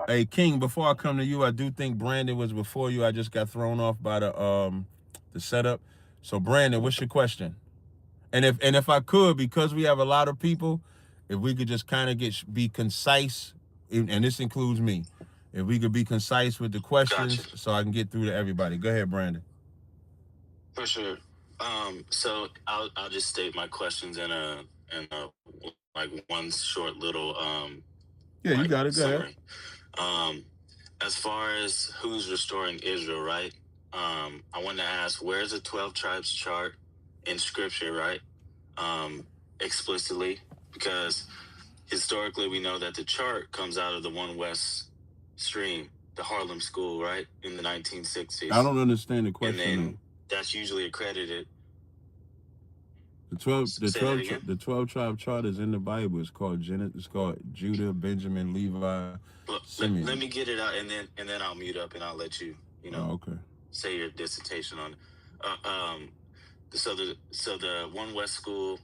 Hey King, before I come to you, I do think Brandon was before you. I just got thrown off by the setup. So Brandon, what's your question? And if I could, because we have a lot of people, if we could just kind of be concise, and this includes me, if we could be concise with the Gotcha. questions, so I can get through to everybody. Go ahead, Brandon. For sure. So I'll just state my questions in a like one short little Yeah, you like got it. Go ahead. summary. Um, as far as who's restoring Israel, right? I want to ask, where's the 12 tribes chart in Scripture, right? Explicitly, because historically we know that the chart comes out of the One West stream, the Harlem School, right, in the 1960s. I don't understand the question. And then that's usually accredited. The 12 tribe chart is in the Bible. It's called Judah, Benjamin, Levi, Simeon. Let me get it out, and then I'll mute up and I'll let you okay, say your dissertation on it. So the One West School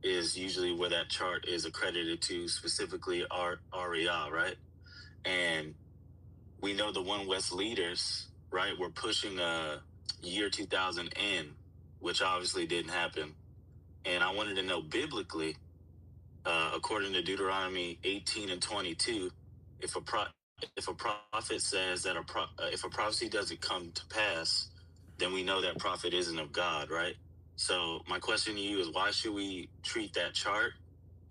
is usually where that chart is accredited to, specifically REI, right? And we know the One West leaders, right, were pushing year 2000 in, which obviously didn't happen. And I wanted to know biblically, according to Deuteronomy 18 and 22, if a prophet says that if a prophecy doesn't come to pass, then we know that prophet isn't of God, right? So my question to you is, why should we treat that chart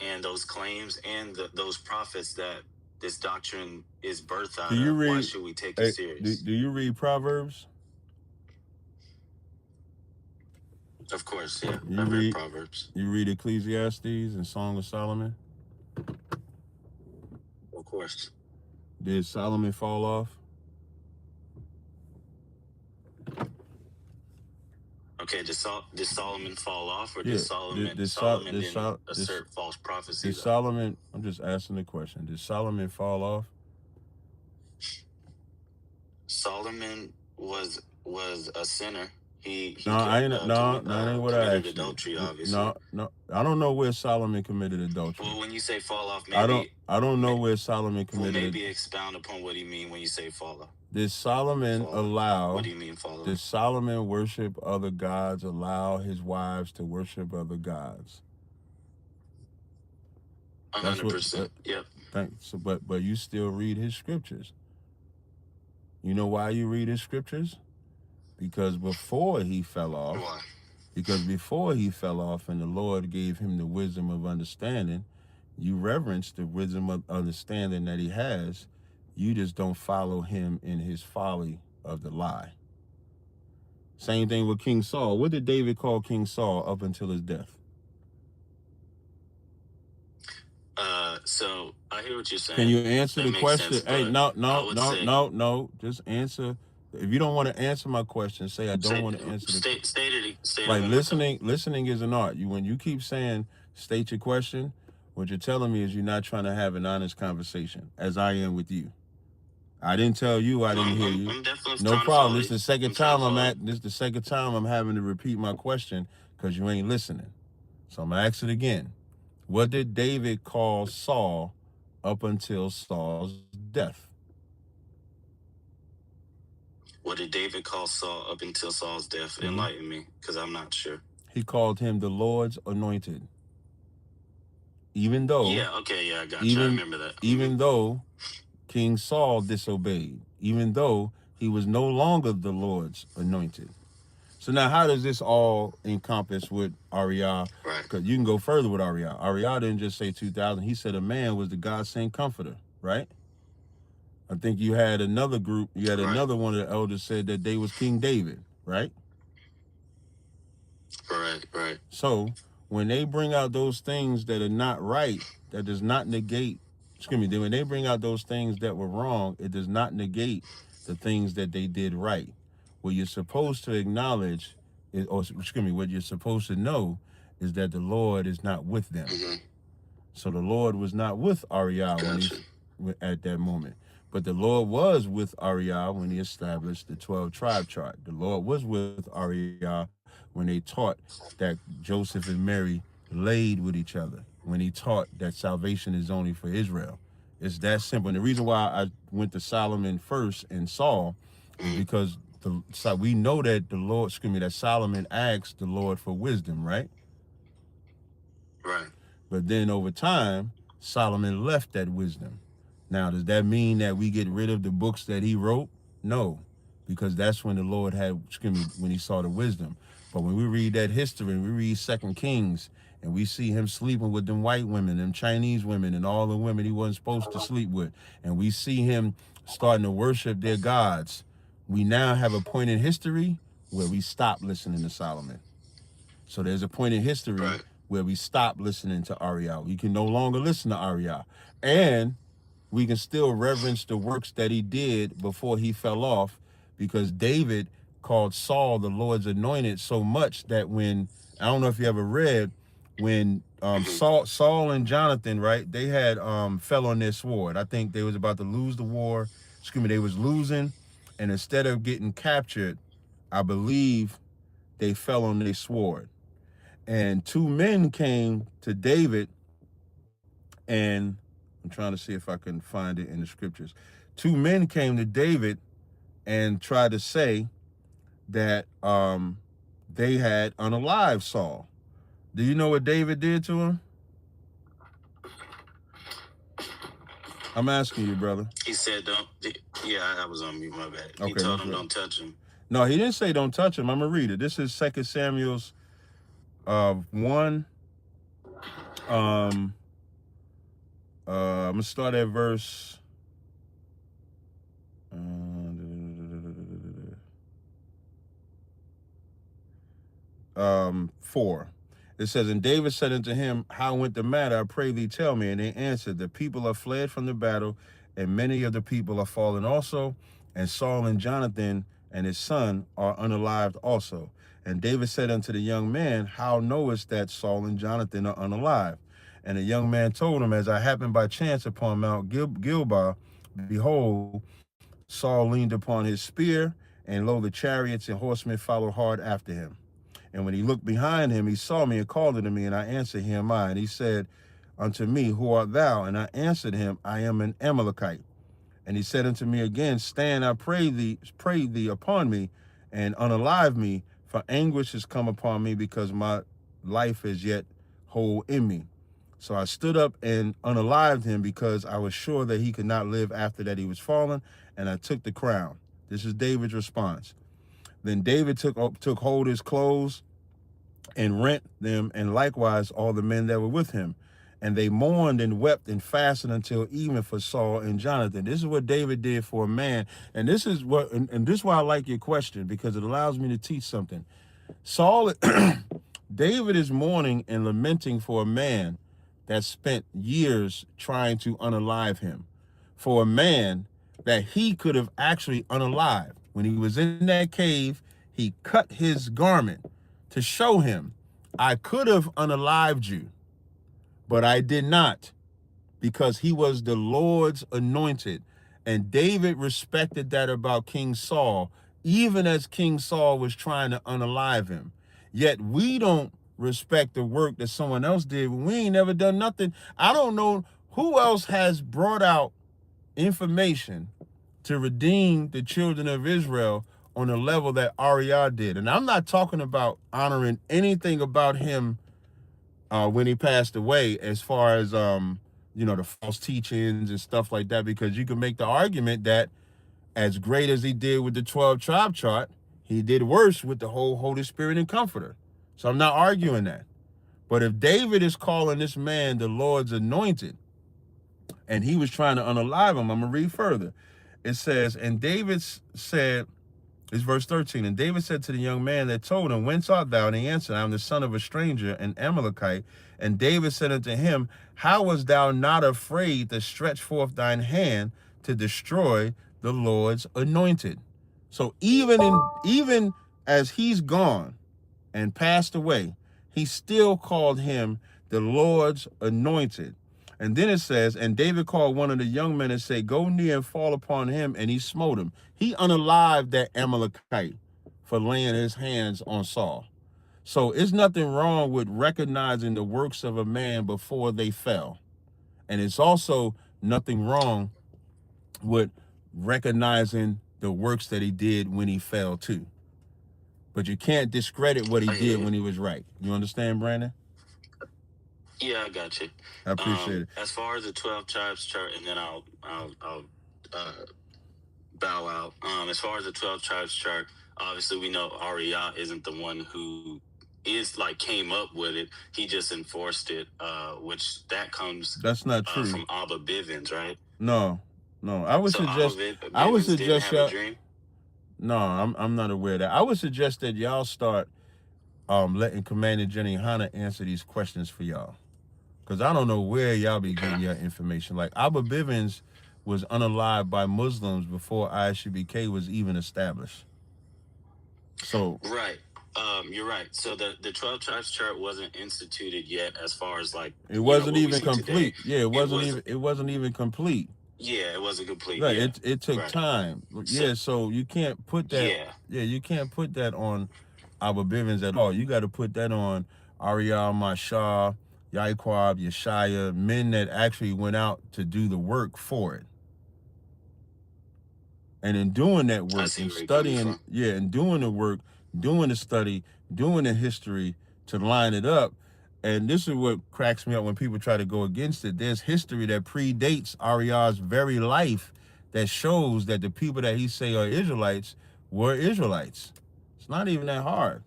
and those claims and those prophets that this doctrine is birthed out of? Why should we take it serious? Do you read Proverbs? Of course, yeah. I read Proverbs. You read Ecclesiastes and Song of Solomon? Of course. Did Solomon fall off? Okay, did Solomon fall off, or did Solomon assert false prophecy? Did Solomon, I'm just asking the question, did Solomon fall off? Solomon was a sinner. He ain't what I asked adultery, you. obviously. No, I don't know where Solomon committed adultery. Well, when you say fall off, maybe I don't know where Solomon committed. Well, maybe expound upon what you mean when you say fall off. Did Solomon allow? What do you mean fall off? Did Solomon worship other gods? Allow his wives to worship other gods? 100%. Yep. Thanks. But you still read his scriptures. You know why you read his scriptures? Because before he fell off. Why? Because before he fell off and the Lord gave him the wisdom of understanding, you reverence the wisdom of understanding that he has. You just don't follow him in his folly of the lie. Same thing with King Saul. What did David call King Saul up until his death? So I hear what you're saying. Can you answer the question? Hey, no. Just answer. If you don't want to answer my question, say I don't want to answer the question. State like listening is an art. When you keep saying state your question, what you're telling me is you're not trying to have an honest conversation, as I am with you. I didn't tell you I didn't hear you. No problem. This is the second time I'm having to repeat my question because you ain't listening. So I'm gonna ask it again. What did David call Saul up until Saul's death? What did David call Saul up until Saul's death? Enlighten me, because I'm not sure. He called him the Lord's anointed. Even though... Yeah, okay, yeah, I got you. I remember that. Even though King Saul disobeyed. Even though he was no longer the Lord's anointed. So now how does this all encompass with Ariah? Right. Because you can go further with Ariah. Ariah didn't just say 2000. He said a man was the God-sent comforter, right? I think you had another group. You had another one of the elders said that they was King David, right? Right. So when they bring out those things that are not right, that does not negate, when they bring out those things that were wrong, it does not negate the things that they did right. What you're supposed to acknowledge, what you're supposed to know is that the Lord is not with them. Mm-hmm. So the Lord was not with Ariah at that moment. But the Lord was with Ariah when he established the 12 tribe chart. The Lord was with Ariah when they taught that Joseph and Mary laid with each other. When he taught that salvation is only for Israel. It's that simple. And the reason why I went to Solomon first and Saul is because so we know that the Lord, that Solomon asked the Lord for wisdom, right? Right. But then over time, Solomon left that wisdom. Now, does that mean that we get rid of the books that he wrote? No, because that's when the Lord had, when he saw the wisdom. But when we read that history, and we read Second Kings, and we see him sleeping with them white women, them Chinese women, and all the women he wasn't supposed to sleep with, and we see him starting to worship their gods, we now have a point in history where we stop listening to Solomon. So there's a point in history where we stop listening to Ariel. We can no longer listen to Ariel. And we can still reverence the works that he did before he fell off, because David called Saul the Lord's anointed so much that when, I don't know if you ever read, when Saul and Jonathan, right, they had fell on their sword. I think they was about to lose the war. They was losing, and instead of getting captured, I believe they fell on their sword. And two men came to David, and I'm trying to see if I can find it in the scriptures. Two men came to David and tried to say that they had unalived Saul. Do you know what David did to him? I'm asking you, brother. He said, "Don't." Yeah, I was on mute. My bad. Okay, he told him, "Don't touch him." No, he didn't say don't touch him. I'm gonna read it. This is 2 Samuel's 1. I'm gonna start at verse 4. It says, and David said unto him, how went the matter? I pray thee tell me. And they answered, the people are fled from the battle, and many of the people are fallen also, and Saul and Jonathan and his son are unalived also. And David said unto the young man, how knowest that Saul and Jonathan are unalive? And the young man told him, as I happened by chance upon Mount Gilboa, behold, Saul leaned upon his spear, and lo, the chariots and horsemen followed hard after him. And when he looked behind him, he saw me and called unto me, and I answered him, I. And he said unto me, who art thou? And I answered him, I am an Amalekite. And he said unto me again, stand, I pray thee upon me, and unalive me, for anguish has come upon me, because my life is yet whole in me. So I stood up and unalived him, because I was sure that he could not live after that he was fallen, and I took the crown. This is David's response. Then David took hold of his clothes and rent them, and likewise all the men that were with him. And they mourned and wept and fasted until even for Saul and Jonathan. This is what David did for a man. And this is what, and this is why I like your question, because it allows me to teach something. David is mourning and lamenting for a man that spent years trying to unalive him, for a man that he could have actually unalived. When he was in that cave, he cut his garment to show him, I could have unalived you, but I did not, because he was the Lord's anointed. And David respected that about King Saul, even as King Saul was trying to unalive him. Yet we don't respect the work that someone else did. We ain't never done nothing. I don't know who else has brought out information to redeem the children of Israel on a level that Ariel did. And I'm not talking about honoring anything about him when he passed away, as far as the false teachings and stuff like that, because you can make the argument that as great as he did with the 12 tribe chart, he did worse with the whole Holy Spirit and Comforter. So I'm not arguing that. But if David is calling this man the Lord's anointed, and he was trying to unalive him, I'm gonna read further. It says, and David said, it's verse 13, and David said to the young man that told him, whence art thou? And he answered, I am the son of a stranger, an Amalekite. And David said unto him, how wast thou not afraid to stretch forth thine hand to destroy the Lord's anointed? So even as he's gone and passed away, he still called him the Lord's anointed. And then it says, and David called one of the young men and said, go near and fall upon him. And he smote him. He unalived that Amalekite for laying his hands on Saul. So it's nothing wrong with recognizing the works of a man before they fell. And it's also nothing wrong with recognizing the works that he did when he fell too. But you can't discredit what he did when he was right. You understand, Brandon? Yeah, I got you. I appreciate it. As far as the 12 tribes chart, and then I'll bow out. As far as the 12 tribes chart, obviously we know Arya isn't the one who is like came up with it. He just enforced it, which that comes That's not true. from Abba Bivens, right? No. I would So suggest. Abba I would Bivens didn't suggest have a y'all. dream. No, I'm not aware of that. I would suggest that y'all start letting Commander Jenny Hanna answer these questions for y'all, because I don't know where y'all be getting your information. Like Abba Bivens was unalived by Muslims before ISUBK was even established. So right. You're right. So the 12 tribes chart wasn't instituted yet, as far as like it wasn't even complete. Today. Yeah, it wasn't even complete. Yeah, it wasn't complete. Right. Yeah. It took time. Yeah, so you can't put that. Yeah. You can't put that on Abba Bivens at all. You got to put that on Ariel Mashah, Yaiquab, Yeshaya, men that actually went out to do the work for it. And in doing that work and studying, and doing the work, doing the study, doing the history to line it up. And this is what cracks me up when people try to go against it. There's history that predates Ariel's very life that shows that the people that he say are Israelites were Israelites. It's not even that hard.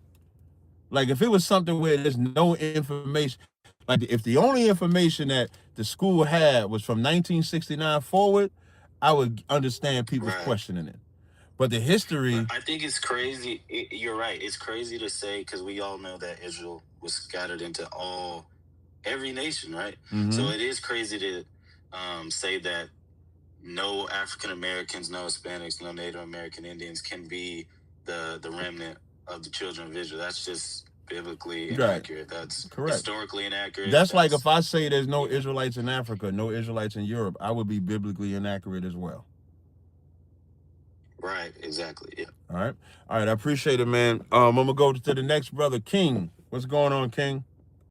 Like if it was something where there's no information, like if the only information that the school had was from 1969 forward, I would understand people's questioning it. But the history... I think it's crazy. You're right. It's crazy to say, because we all know that Israel was scattered into every nation, right? Mm-hmm. So it is crazy to say that no African Americans, no Hispanics, no Native American Indians can be the remnant of the children of Israel. That's just biblically inaccurate. That's correct. Historically inaccurate. That's like if I say there's no Israelites in Africa, no Israelites in Europe, I would be biblically inaccurate as well. Right, exactly. Yeah. All right. I appreciate it, man. I'm gonna go to the next brother, King. What's going on, King?